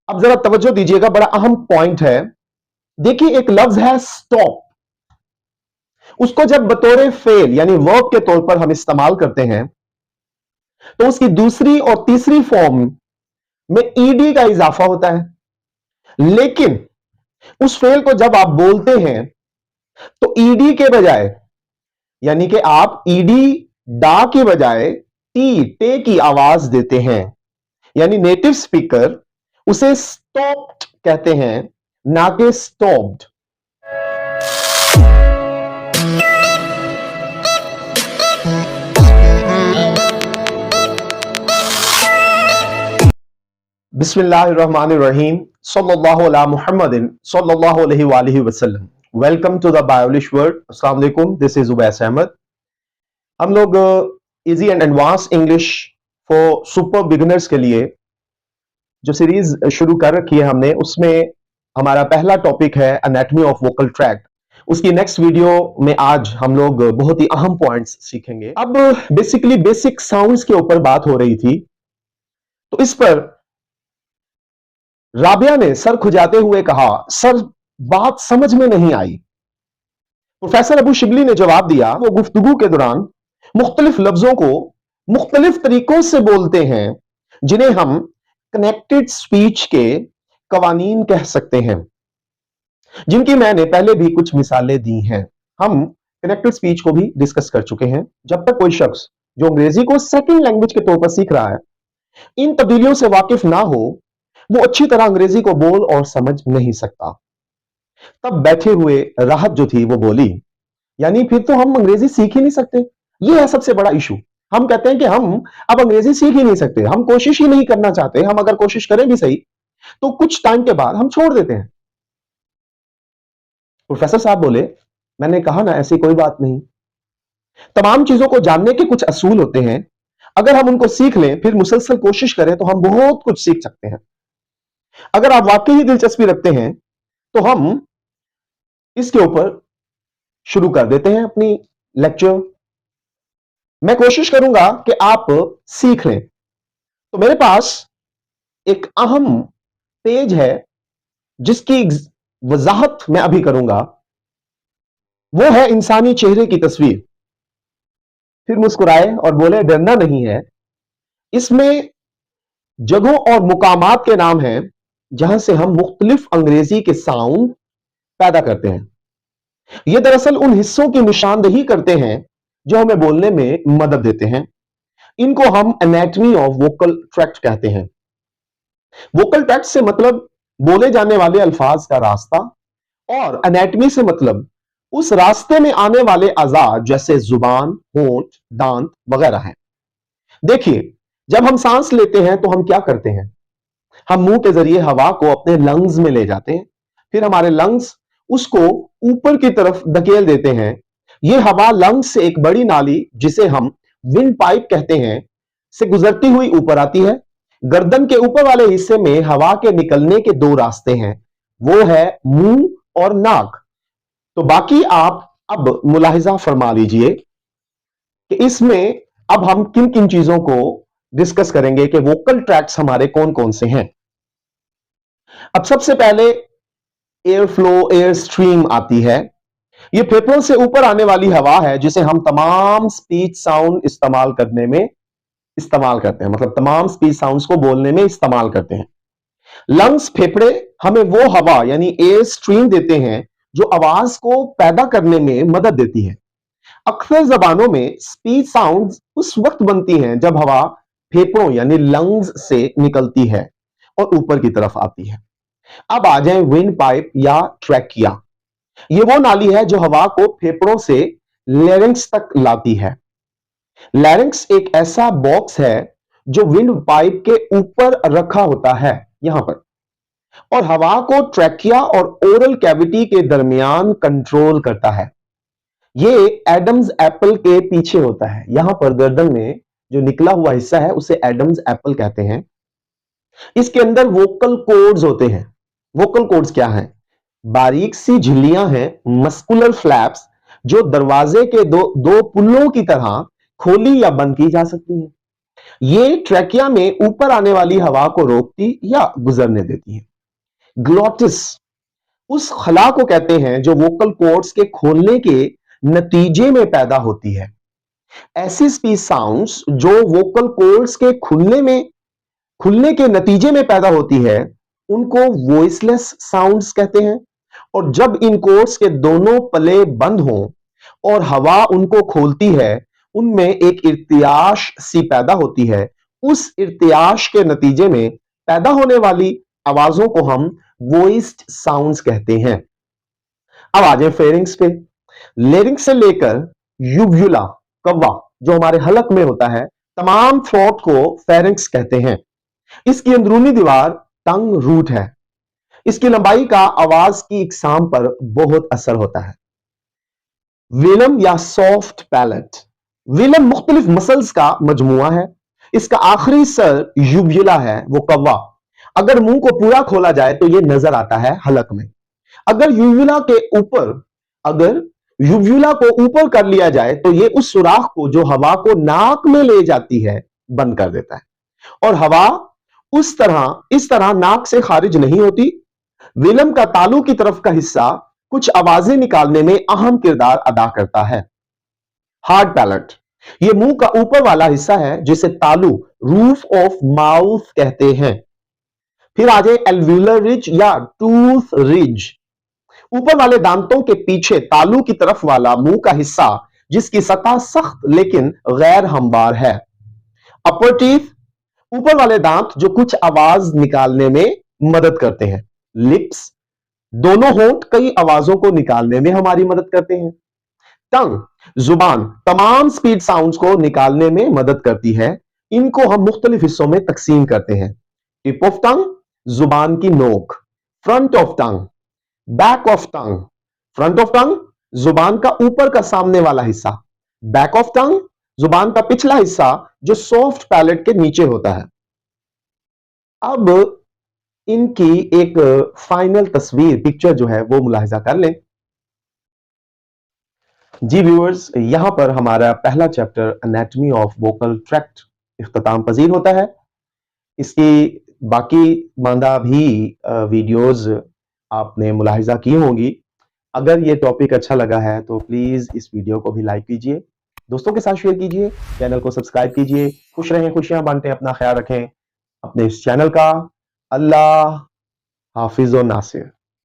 अब जरा तवज्जो दीजिएगा, बड़ा अहम पॉइंट है। देखिए, एक लफ्ज है स्टॉप। उसको जब बतौर फेल यानी वर्ब के तौर पर हम इस्तेमाल करते हैं तो उसकी दूसरी और तीसरी फॉर्म में ईडी का इजाफा होता है। लेकिन उस फेल को जब आप बोलते हैं तो ईडी के बजाय, यानी कि आप ईडी डा के बजाय टी टे की आवाज देते हैं। यानी नेटिव स्पीकर उसे स्टॉप्ड कहते हैं, ना कि स्टॉप्ड। बिस्मिल्लाहिर्रहमानिर्रहीम, सल्लल्लाहु अला मुहम्मदिन सल्लल्लाहु अलैहि वसल्लम। Welcome to the Biolish world. अस्सलाम वालेकुम, दिस इज उबैस अहमद। हम लोग easy and advance English for super beginners के लिए जो सीरीज शुरू कर रखी है हमने, उसमें हमारा पहला टॉपिक है एनाटॉमी ऑफ वोकल ट्रैक्ट। उसकी नेक्स्ट वीडियो में आज हम लोग बहुत ही अहम पॉइंट्स सीखेंगे। अब बेसिकली बेसिक साउंड्स के ऊपर बात हो रही थी, तो इस पर राबिया ने सर खुजाते हुए कहा, सर बात समझ में नहीं आई। प्रोफेसर अबू शिबली ने जवाब दिया, वो गुफ्तगू के दौरान मुख्तलिफ लफ्जों को मुख्तलिफ तरीकों से बोलते हैं जिन्हें हम कनेक्टेड स्पीच के कवानीन कह सकते हैं, जिनकी मैंने पहले भी कुछ मिसालें दी हैं। हम कनेक्टेड स्पीच को भी डिस्कस कर चुके हैं। जब तक कोई शख्स जो अंग्रेजी को सेकंड लैंग्वेज के तौर पर सीख रहा है, इन तब्दीलियों से वाकिफ ना हो, वो अच्छी तरह अंग्रेजी को बोल और समझ नहीं सकता। तब बैठे हुए राहत जो थी वो बोली, यानी फिर तो हम अंग्रेजी सीख ही नहीं सकते। ये है सबसे बड़ा इशू। हम कहते हैं कि हम अब अंग्रेजी सीख ही नहीं सकते, हम कोशिश ही नहीं करना चाहते। हम अगर कोशिश करें भी सही तो कुछ टाइम के बाद हम छोड़ देते हैं। प्रोफेसर साहब बोले, मैंने कहा ना, ऐसी कोई बात नहीं। तमाम चीजों को जानने के कुछ असूल होते हैं। अगर हम उनको सीख लें, फिर मुसलसल कोशिश करें, तो हम बहुत कुछ सीख सकते हैं। अगर आप वाकई ही दिलचस्पी रखते हैं तो हम इसके ऊपर शुरू कर देते हैं अपनी लेक्चर। मैं कोशिश करूंगा कि आप सीख लें। तो मेरे पास एक अहम पेज है जिसकी वजाहत मैं अभी करूंगा। वो है इंसानी चेहरे की तस्वीर। फिर मुस्कुराए और बोले, डरना नहीं है। इसमें जगहों और मुकामात के नाम हैं जहां से हम मुख्तलिफ अंग्रेजी के साउंड पैदा करते हैं। ये दरअसल उन हिस्सों की निशानदेही करते हैं जो हमें बोलने में मदद देते हैं। इनको हम एनाटॉमी ऑफ वोकल ट्रैक्ट कहते हैं। वोकल ट्रैक्ट से मतलब बोले जाने वाले अल्फाज का रास्ता, और एनाटॉमी से मतलब उस रास्ते में आने वाले अज़ा जैसे जुबान, होंठ, दांत वगैरह हैं। देखिए, जब हम सांस लेते हैं तो हम क्या करते हैं? हम मुंह के जरिए हवा को अपने लंग्स में ले जाते हैं। फिर हमारे लंग्स उसको ऊपर की तरफ धकेल देते हैं। यह हवा लंग्स से एक बड़ी नाली, जिसे हम विंड पाइप कहते हैं, से गुजरती हुई ऊपर आती है। गर्दन के ऊपर वाले हिस्से में हवा के निकलने के दो रास्ते हैं, वो है मुंह और नाक। तो बाकी आप अब मुलाहिजा फरमा लीजिए कि इसमें अब हम किन किन चीजों को डिस्कस करेंगे कि वोकल ट्रैक्ट्स हमारे कौन कौन से हैं। अब सबसे पहले एयर फ्लो, एयर स्ट्रीम आती है। यह फेफड़ों से ऊपर आने वाली हवा है जिसे हम तमाम स्पीच साउंड इस्तेमाल करने में इस्तेमाल करते हैं, मतलब तमाम स्पीच साउंड्स को बोलने में इस्तेमाल करते हैं। लंग्स, फेफड़े हमें वो हवा यानी एयर स्ट्रीम देते हैं जो आवाज को पैदा करने में मदद देती है। अक्सर जबानों में स्पीच साउंड्स उस वक्त बनती हैं जब हवा फेफड़ों यानी लंग्स से निकलती है और ऊपर की तरफ आती है। अब आ जाए विंड पाइप या ट्रैकिया। यह वो नाली है जो हवा को फेफड़ों से लैरिंक्स तक लाती है। लैरिंक्स एक ऐसा बॉक्स है जो विंड पाइप के ऊपर रखा होता है यहां पर, और हवा को ट्रैकिया और ओरल कैविटी के दरमियान कंट्रोल करता है। यह एडम्स एप्पल के पीछे होता है। यहां पर गर्दन में जो निकला हुआ हिस्सा है उसे एडम्स एप्पल कहते हैं। इसके अंदर वोकल कॉर्ड्स होते हैं। वोकल कॉर्ड्स क्या हैं? बारीक सी झिल्लियां हैं, मस्कुलर फ्लैप्स, जो दरवाजे के दो पुल्लों की तरह खोली या बंद की जा सकती हैं। ये ट्रैकिया में ऊपर आने वाली हवा को रोकती या गुजरने देती है। ग्लोटिस उस खला को कहते हैं जो वोकल कॉर्ड्स के खोलने के नतीजे में पैदा होती है। ऐसी स्पीच साउंड्स जो वोकल कॉर्ड्स के खुलने के नतीजे में पैदा होती है उनको वॉइसलेस साउंड्स कहते हैं। और जब इन कॉर्ड्स के दोनों पले बंद हों और हवा उनको खोलती है, उनमें एक इर्तियाश सी पैदा होती है। उस इर्तियाश के नतीजे में पैदा होने वाली आवाजों को हम वॉइस्ड साउंड्स कहते हैं। अब आ जाए फेरिंग्स पे। लेरिंग्स से लेकर यूव्युला कव्वा जो हमारे हलक में होता है, तमाम थ्रोट को फेरिंग्स कहते हैं। इसकी अंदरूनी दीवार टंग रूट है। इसकी लंबाई का आवाज की इकसाम पर बहुत असर होता है। वेलम या सॉफ्ट पैलेट, वेलम मुख्तलिफ मसल्स का मजमुआ है। इसका आखिरी सर यूव्युला है, वो कव्वा। अगर मुंह को पूरा खोला जाए तो यह नजर आता है हलक में। अगर यूव्युला को ऊपर कर लिया जाए तो यह उस सुराख को जो हवा को नाक में ले जाती है बंद कर देता है, और हवा इस तरह नाक से खारिज नहीं होती। वेलम का तालू की तरफ का हिस्सा कुछ आवाजें निकालने में अहम किरदार अदा करता है। हार्ड पैलेट, यह मुंह का ऊपर वाला हिस्सा है जिसे तालू रूफ ऑफ माउथ कहते हैं। फिर आ जाए एल्व्यूलर रिज या टूथ रिज, ऊपर वाले दांतों के पीछे तालू की तरफ वाला मुंह का हिस्सा जिसकी सतह सख्त लेकिन गैर हमवार है। अपर टीथ, ऊपर वाले दांत जो कुछ आवाज निकालने में मदद करते हैं। लिप्स, दोनों होंठ कई आवाजों को निकालने में हमारी मदद करते हैं। टंग, जुबान तमाम स्पीड साउंड्स को निकालने में मदद करती है। इनको हम मुख्तलिफ हिस्सों में तकसीम करते हैं। टिप ऑफ टंग, जुबान की नोक। Front of tongue, back of tongue. Front of tongue, जुबान का ऊपर का सामने वाला हिस्सा। बैक ऑफ टंग, जुबान का पिछला हिस्सा जो सॉफ्ट पैलेट के नीचे होता है। अब इनकी एक फाइनल तस्वीर, पिक्चर जो है वो मुलाहिजा कर लें। जी व्यूअर्स, यहां पर हमारा पहला chapter anatomy of vocal tract इख्तिताम पजीर होता है। इसकी बाकी मांदा भी वीडियोस आपने मुलाहिजा की होंगी। अगर ये टॉपिक अच्छा लगा है तो प्लीज इस वीडियो को भी लाइक कीजिए, दोस्तों के साथ शेयर कीजिए, चैनल को सब्सक्राइब कीजिए। खुश रहें, खुशियां बांटें, अपना ख्याल रखें अपने इस चैनल का। अल्लाह हाफिज और नासिर।